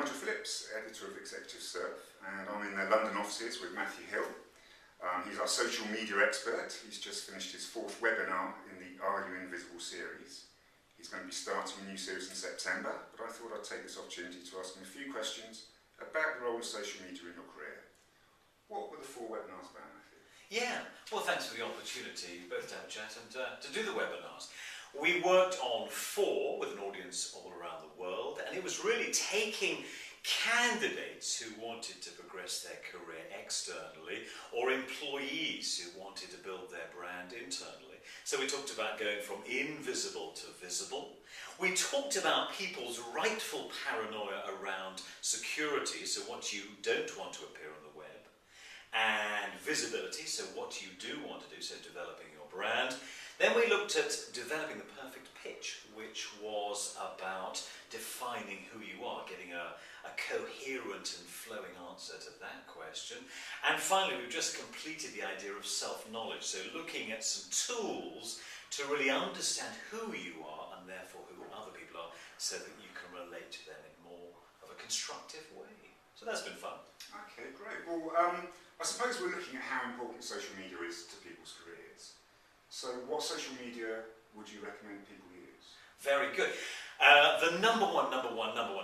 Nigel Phillips, editor of ExecutiveSurf's, and I'm in their London offices with Matthew Hill. He's our social media expert. He's just finished his 4th webinar in the Are You Invisible series. He's going to be starting a new series in September, but I thought I'd take this opportunity to ask him a few questions about the role of social media in your career. What were the 4 webinars about, Matthew? Yeah, well, thanks for the opportunity both to have a chat and to do the webinars. We worked on 4 with an audience all around the world, and it was really taking candidates who wanted to progress their career externally or employees who wanted to build their brand internally. So we talked about going from invisible to visible. We talked about people's rightful paranoia around security, so what you don't want to appear on the web, and visibility, so what you do want to do, so developing your brand. Then we looked at developing the perfect pitch, which was about defining who you are, getting a coherent and flowing answer to that question. And finally, we've just completed the idea of self-knowledge, so looking at some tools to really understand who you are and therefore who other people are, so that you can relate to them in more of a constructive way. So that's been fun. Okay, great. Well, I suppose we're looking at how important social media is to people's careers. So what social media would you recommend people use? Very good. The number one,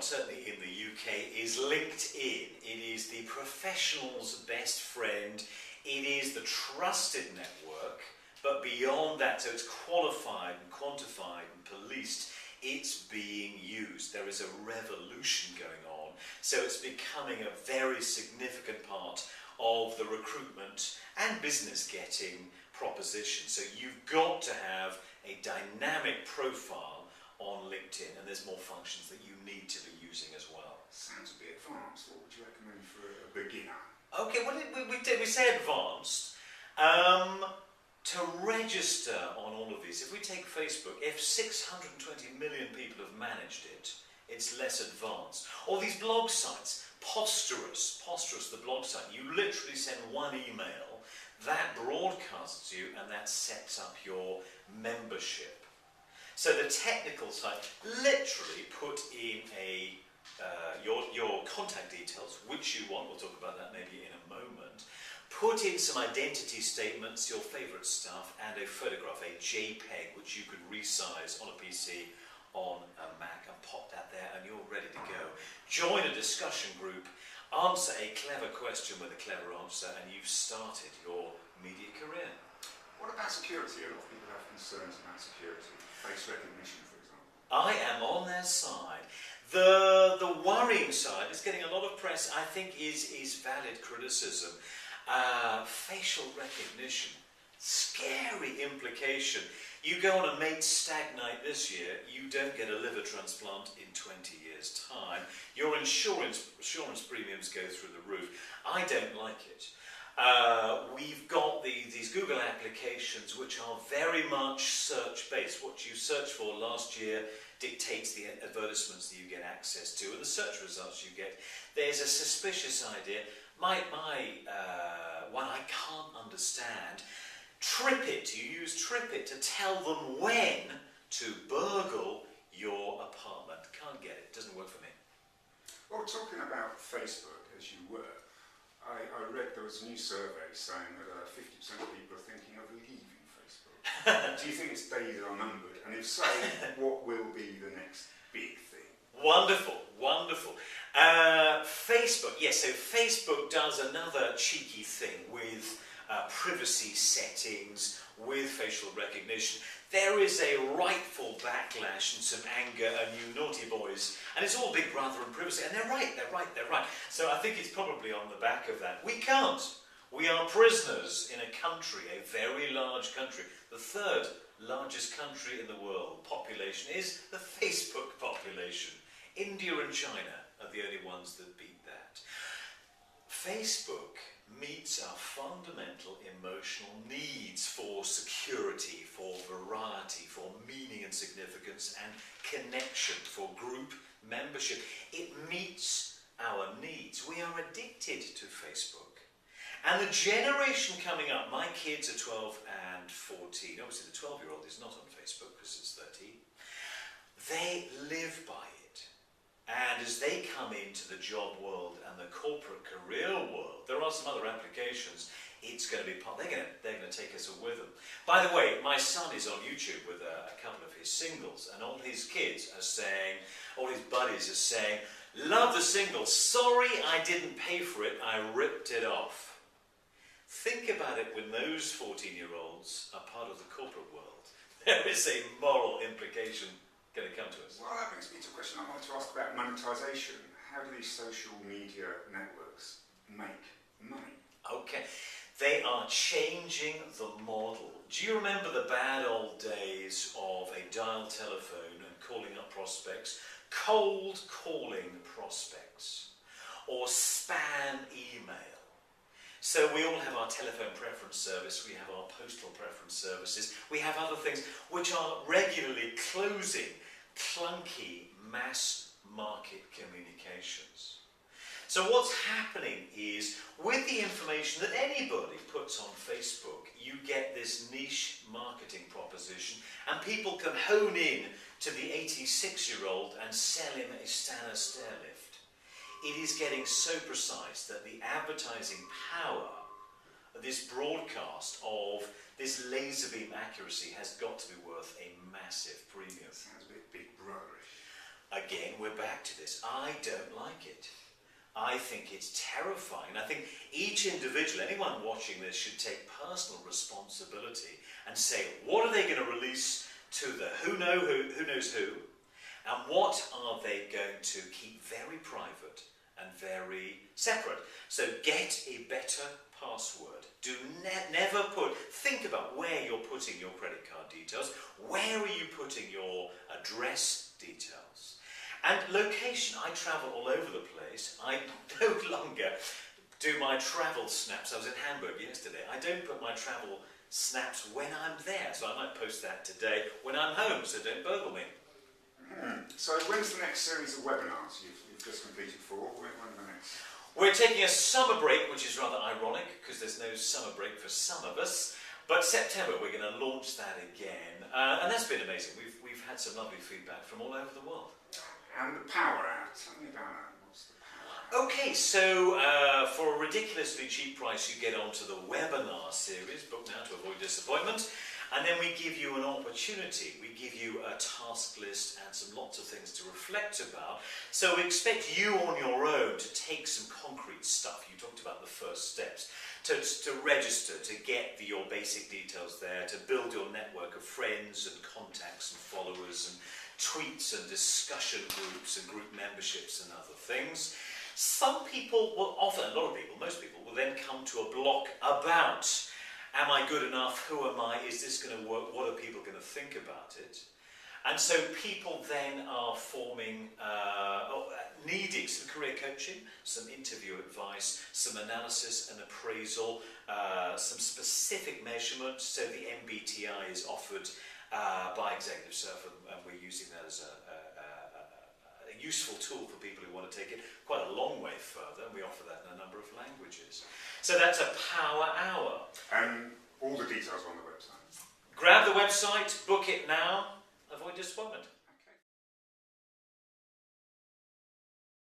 certainly in the UK, is LinkedIn. It is the professional's best friend. It is the trusted network, but beyond that, so it's qualified and quantified and policed, it's being used. There is a revolution going on, so it's becoming a very significant part of the recruitment and business getting proposition. So you've got to have a dynamic profile on LinkedIn, and there's more functions that you need to be using as well. Sounds a bit advanced. What would you recommend for a beginner? Okay, well, we say advanced. To register on all of these, if we take Facebook, if 620 million people have managed it, it's less advanced. Or these blog sites, Posterous, the blog site, you literally send one email, that broadcasts you, and that sets up your membership. So the technical side, literally put in your contact details, which you want, we'll talk about that maybe in a moment, put in some identity statements, your favourite stuff, and a photograph, a JPEG, which you could resize on a PC, on a Mac, and pop that there, and you're ready to go. Join a discussion group, answer a clever question with a clever answer, and you've started your media career. What about security? A lot of people have concerns about security. Face recognition, for example. I am on their side. The worrying side is getting a lot of press, I think, is valid criticism. Facial recognition, scary implication. You go on a mate's stag night this year, you don't get a liver transplant in 20 years' time. Your insurance premiums go through the roof. I don't like it. We've got these Google applications which are very much search-based. What you search for last year dictates the advertisements that you get access to and the search results you get. There's a suspicious idea. My one I can't understand. TripIt, you use TripIt to tell them when to burgle your apartment. Can't get it, doesn't work for me. Well, talking about Facebook, as you were, I read there was a new survey saying that 50% of people are thinking of leaving Facebook. Do you think its days are numbered? And if so, what will be the next big thing? Wonderful, wonderful. Facebook, yes, so Facebook does another cheeky thing with privacy settings, with facial recognition. There is a rightful backlash and some anger and you naughty boys, and it's all Big Brother and privacy, and they're right. So I think it's probably on the back of that. We can't. We are prisoners in a country, a very large country, the 3rd largest country in the world. Population is the Facebook population. India and China are the only ones that beat that. Facebook meets our fundamental emotional needs for security, for variety, for meaning and significance and connection, for group membership. It meets our needs. We are addicted to Facebook. And the generation coming up, my kids are 12 and 14, obviously the 12-year-old is not on Facebook because it's 13, they live by it. And as they come into the job world and the corporate career world, there are some other applications. It's going to be part. They're going to take us with them. By the way, my son is on YouTube with a couple of his singles, and all his kids are saying, all his buddies are saying, "Love the single. Sorry, I didn't pay for it. I ripped it off." Think about it when those 14-year-olds are part of the corporate world. There is a moral implication going to come to us. Well, that brings me to a question I wanted to ask about monetization. How do these social media networks make money? Okay, they are changing the model. Do you remember the bad old days of a dial telephone and calling up prospects, cold calling prospects, or spam email? So we all have our telephone preference service, we have our postal preference services, we have other things which are regularly closing clunky mass market communications. So what's happening is, with the information that anybody puts on Facebook, you get this niche marketing proposition, and people can hone in to the 86-year-old and sell him a Stannah stairlift. It is getting so precise that the advertising power of this broadcast of this laser beam accuracy has got to be worth a massive premium. Sounds a bit big brotherish. Again, we're back to this. I don't like it. I think it's terrifying. I think each individual, anyone watching this, should take personal responsibility and say, what are they going to release to the who knows who, and what are they going to keep very private and very separate. So get a better password. Do never think about where you're putting your credit card details, where are you putting your address details. And location. I travel all over the place. I no longer do my travel snaps. I was in Hamburg yesterday. I don't put my travel snaps when I'm there. So I might post that today when I'm home, so don't burgle me. So when's the next series of webinars? You've just completed 4. When are the next? We're taking a summer break, which is rather ironic because there's no summer break for some of us. But September, we're going to launch that again. And that's been amazing. We've had some lovely feedback from all over the world. And the Power Hour, tell me about that. What's the Power Hour? Okay, so for a ridiculously cheap price, you get onto the webinar series, book now to avoid disappointment, and then we give you an opportunity. We give you a task list and lots of things to reflect about. So we expect you on your own to take some concrete stuff. You talked about the first steps. To register, to get your basic details there, to build your network of friends and contacts and followers and tweets and discussion groups and group memberships and other things. Some people will often, a lot of people, most people, will then come to a block about, am I good enough, who am I, is this going to work, what are people going to think about it? And so people then are forming, needing some career coaching, some interview advice, some analysis and appraisal, some specific measurements. So the MBTI is offered by ExecutiveSurf's, and we're using that as a useful tool for people who want to take it quite a long way further, and we offer that in a number of languages. So that's a Power Hour. And all the details on the website. Grab the website, book it now, avoid disappointment.